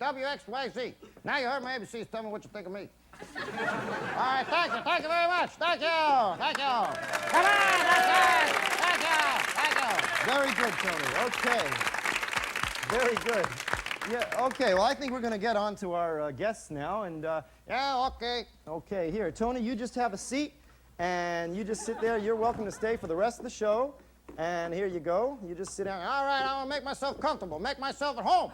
WXYZ. Now you heard my ABCs. Tell me what you think of me. All right, thank you very much. Thank you. Come on, that's it. Thank you. Very good, Tony. Okay. Very good. Yeah, okay, well, I think we're going to get on to our guests now, and, Yeah, okay. okay, here, Tony, you just have a seat, and you just sit there. You're welcome to stay for the rest of the show, and here you go. You just sit down. All right, I'm going to make myself comfortable, make myself at home.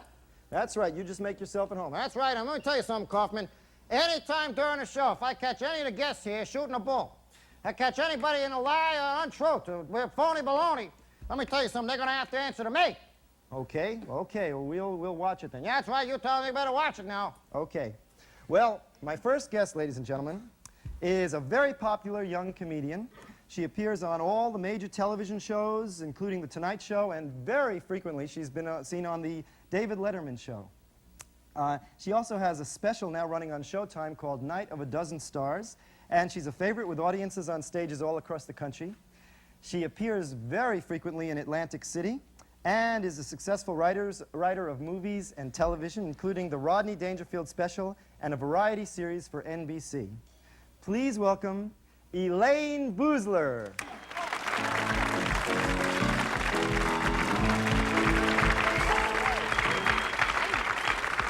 That's right, you just make yourself at home. That's right, I'm going to tell you something, Kaufman. Anytime during the show, if I catch any of the guests here shooting a bull, I catch anybody in a lie or untruth, with phony baloney, let me tell you something, they're going to have to answer to me. Okay, okay, well, we'll watch it then. Yeah, that's right, you tell me better watch it now. Okay. Well, my first guest, ladies and gentlemen, is a very popular young comedian. She appears on all the major television shows, including The Tonight Show, and very frequently she's been seen on the David Letterman Show. She also has a special now running on Showtime called Night of a Dozen Stars, and she's a favorite with audiences on stages all across the country. She appears very frequently in Atlantic City and is a successful writer of movies and television, including the Rodney Dangerfield special and a variety series for NBC. Please welcome Elayne Boosler.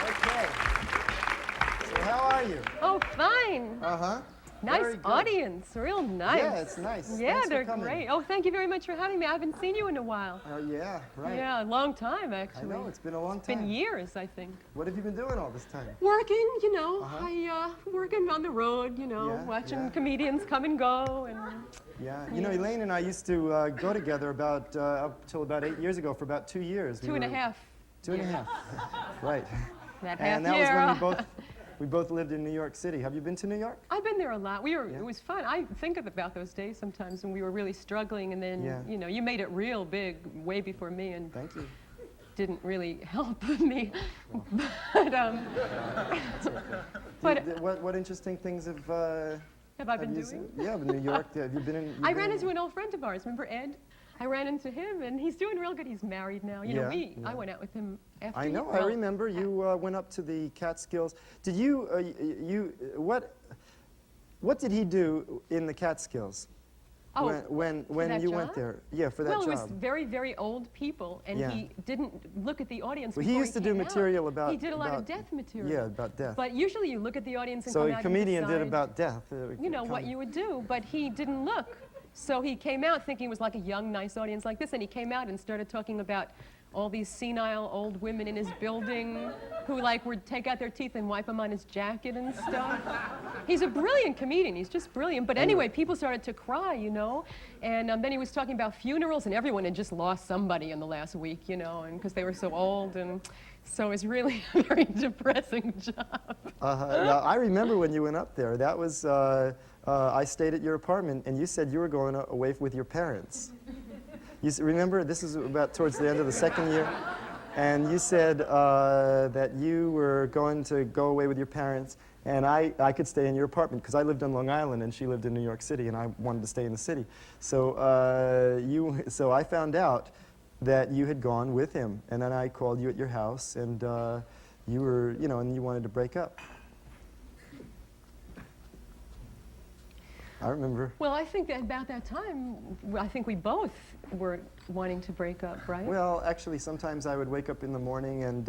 Okay. So how are you? Oh, fine. Uh-huh. Nice audience, real nice. Yeah, it's nice. Yeah, Thanks they're for coming. great. Oh, thank you very much for having me. I haven't seen you in a while. Oh, yeah, right. Yeah, a long time, actually. I know, it's been a long It's time. been years, I think. What have you been doing all this time? Working, you know. Uh-huh. Working on the road, you know, Yeah, watching yeah. comedians come and go. And Yeah, you know, Elayne and I used to go together about, up till about 8 years ago for about 2 years. two and a half. 2.5. Right. That And half that year. was when we both lived in New York City. Have you been to New York? I've been there a lot. Yeah. It was fun. I think about those days sometimes when we were really struggling, and then, Yeah. you know, you made it real big way before me, and Thank you. didn't really help me. But What interesting things have have I been you doing? seen? Yeah, in New York. Have you been in? I ran into an old friend of ours. Remember Ed? I ran into him, and he's doing real good. He's married now. You know, Yeah, yeah. I went out with him after. I know. I remember you went up to the Catskills. Did you? What did he do in the Catskills? Oh, when that you went job? there? Yeah, for that well, job. it was very, very old people, and Yeah. he didn't look at the audience. Well, he before used to do came out. material about. He did a lot of about- death material. Yeah, about death. But usually, you look at the audience and So come a out comedian and did decide, about death. you know, what you would do, but he didn't look. So he came out thinking it was like a young, nice audience like this, and he came out and started talking about all these senile old women in his building who, like, would take out their teeth and wipe them on his jacket and stuff. He's a brilliant comedian. He's just brilliant. But anyway, people started to cry, you know, and then he was talking about funerals, and everyone had just lost somebody in the last week, you know, and because they were so old, and so it was really a very depressing job. Now, I remember when you went up there. That was. I stayed at your apartment, and you said you were going away with your parents. Remember, this is about towards the end of the second year, and you said that you were going to go away with your parents, and I could stay in your apartment because I lived on Long Island and she lived in New York City, and I wanted to stay in the city. So so I found out that you had gone with him, and then I called you at your house, and you were, you know, and you wanted to break up. I remember. Well, I think that about that time, I think we both were wanting to break up, right? Well, actually, sometimes I would wake up in the morning and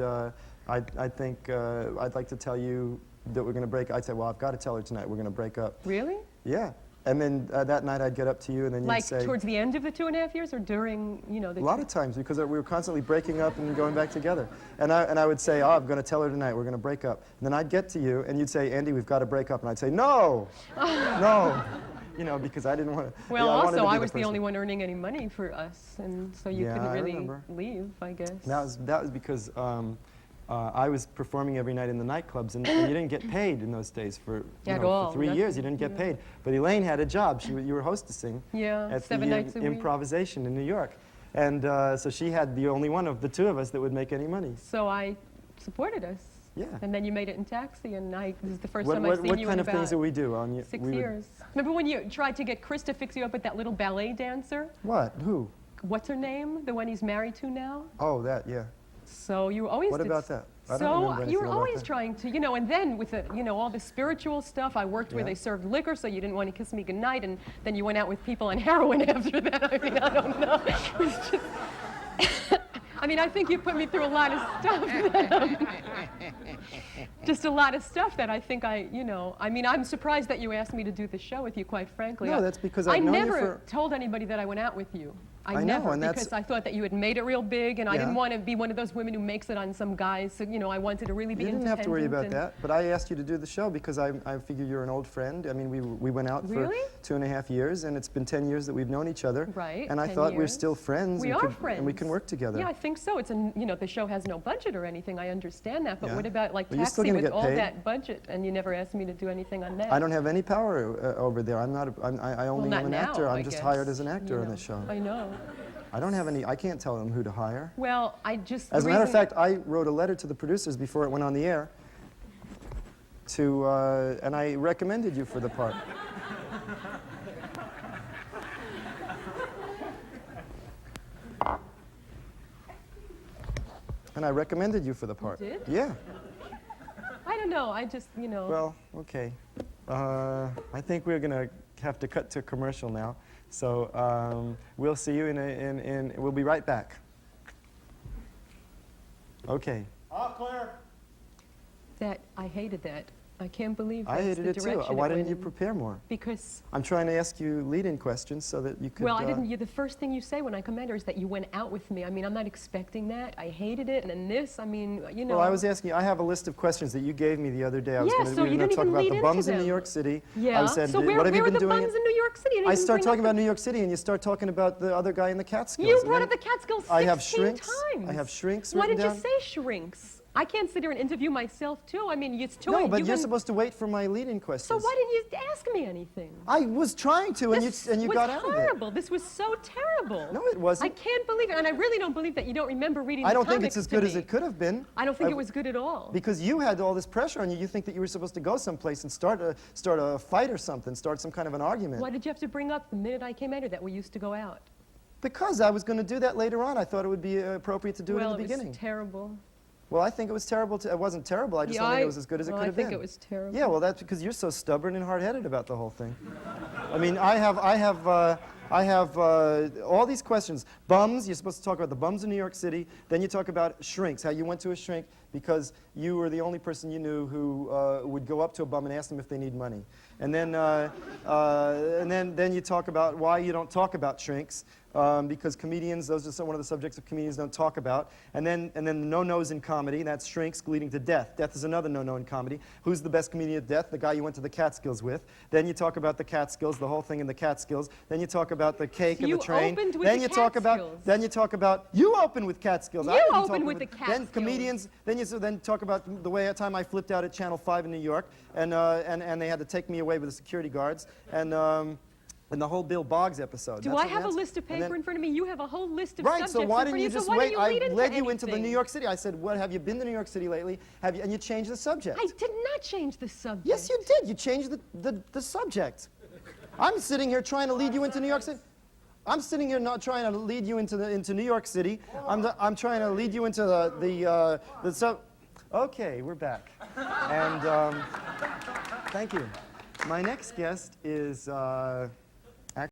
I'd think, I'd like to tell you that we're going to break up. I'd say, well, I've got to tell her tonight we're going to break up. Really? Yeah. And then that night I'd get up to you and then you'd say... Like towards the end of the 2.5 years or during, you know, the... A lot of times, because we were constantly breaking up and going back together. And I would say, oh, I'm going to tell her tonight, we're going to break up. And then I'd get to you, and you'd say, Andy, we've got to break up. And I'd say, no, no. You know, because I didn't want to... Well, yeah, also, I was person. the only one earning any money for us, and so you Yeah, couldn't I really remember. leave, I guess. That was because I was performing every night in the nightclubs, and you didn't get paid in those days for, At for all. 3 years. You didn't get paid. But Elayne had a job. You were hostessing Yeah, at 7 the nights a week. Improvisation in New York. And so she had the only one of the two of us that would make any money. So I supported us. Yeah. And then you made it in Taxi, and this is the first What, time what, I've seen what you kind in of about things did we do? 6 we would- years. Remember when you tried to get Chris to fix you up with that little ballet dancer? What? Who? What's her name? The one he's married to now? Oh, that, yeah. So you always What did about that? I don't So remember anything you were about always that. trying to, you know, and then with the, you know, all the spiritual stuff, I worked where Yeah. they served liquor, so you didn't want to kiss me goodnight, and then you went out with people on heroin after that. I mean, I don't know. It was just, I mean, I think you put me through a lot of stuff. Just a lot of stuff that I think you know, I mean, I'm surprised that you asked me to do the show with you, quite frankly. No, that's because I've known you never for- told anybody that I went out with you. I know, never, and that's- because I thought that you had made it real big, and I Yeah. didn't want to be one of those women who makes it on some guys. So, you know, I wanted to really be You didn't independent. have to worry about and- that, but I asked you to do the show because I figure you're an old friend. I mean, we went out Really? for 2.5 years, and it's been 10 years that we've known each other. Right, And I 10 thought we're years. still friends. We and are could- friends. And we can work together. Yeah, I think so. It's you know, the show has no budget or anything. I understand that. But Yeah. what about like Well, you're still Taxi gonna with get all paid. that budget, and you never asked me to do anything on that? I don't have any power over there. I'm not. I only well, am not an now, actor. I I'm just guess, hired as an you actor on know. this show. I know. I don't have any. I can't tell them who to hire. Well, I just. As the a matter of reason- fact, I wrote a letter to the producers before it went on the air. And I recommended you for the part. And I recommended you for the part. did? Yeah. I don't know. I just, you know. Well, okay. I think we're going to have to cut to commercial now. So we'll see you we'll be right back. Okay. All clear. that I hated that. I can't believe I that's hated the it too. direction Why it didn't went you in. prepare more? Because, I'm trying to ask you lead-in questions so that you could... well, I didn't. The first thing you say when I come in there is that you went out with me. I mean, I'm not expecting that. I hated it, and then this. I mean, you know. Well, I was asking you, I have a list of questions that you gave me the other day. I was Yeah, gonna, so we were you going to didn't talk even about lead the into bums in New them. York City. Yeah. I said, so where what have you were been the doing? bums in New York City? You didn't I even start bring talking up about New York City, and you start talking about the other guy in the Catskills. You and brought then up the Catskills 16 I have shrinks. times. I have shrinks Why written did you down. say shrinks? I can't sit here and interview myself too. I mean, it's too. No, but you're been- supposed to wait for my lead-in questions. So why didn't you ask me anything? I was trying to, and This you was got out of it. horrible. This was so terrible. No, it wasn't. I can't believe it, and I really don't believe that you don't remember reading I the don't think comics it's as to good as me. it could have been. I don't think it was good at all. Because you had all this pressure on you. You think that you were supposed to go someplace and start a fight or something, start some kind of an argument. Why did you have to bring up the minute I came out here that we used to go out? Because I was going to do that later on. I thought it would be appropriate to do well, it in the beginning. was terrible. Well, I think it was terrible. It wasn't terrible. I just don't think it was as good as it could have been. I think it was terrible. Yeah, well, that's because you're so stubborn and hard-headed about the whole thing. I mean, I have all these questions. Bums, you're supposed to talk about the bums in New York City. Then you talk about shrinks, how you went to a shrink because you were the only person you knew who would go up to a bum and ask them if they need money. And then you talk about why you don't talk about shrinks. Because comedians, those are one of the subjects that comedians don't talk about. And then the no-nos in comedy, that's shrinks leading to death. Death is another no-no in comedy. Who's the best comedian at death? The guy you went to the Catskills with. Then you talk about the Catskills, the whole thing in the Catskills. Then you talk about the cake and the train. opened with then the you talk about. Catskills. Then you talk about. You open with Catskills. I You didn't opened talk with the Then Catskills. comedians. Then talk about the time I flipped out at Channel 5 in New York, and they had to take me away with the security guards, and the whole Bill Boggs episode. Do I have a list of paper in front of me? You have a whole list of Right, subjects so why in didn't front you of just so why wait? didn't you lead I into led you into the anything? New York City. I said, "What have you been to New York City lately?" And you changed the subject. I did not change the subject. Yes, you did. You changed the subject. I'm sitting here trying to lead you into New York City. I'm sitting here not trying to lead you into New York City. I'm trying to lead you into the sub. Okay, we're back, and thank you. My next guest is.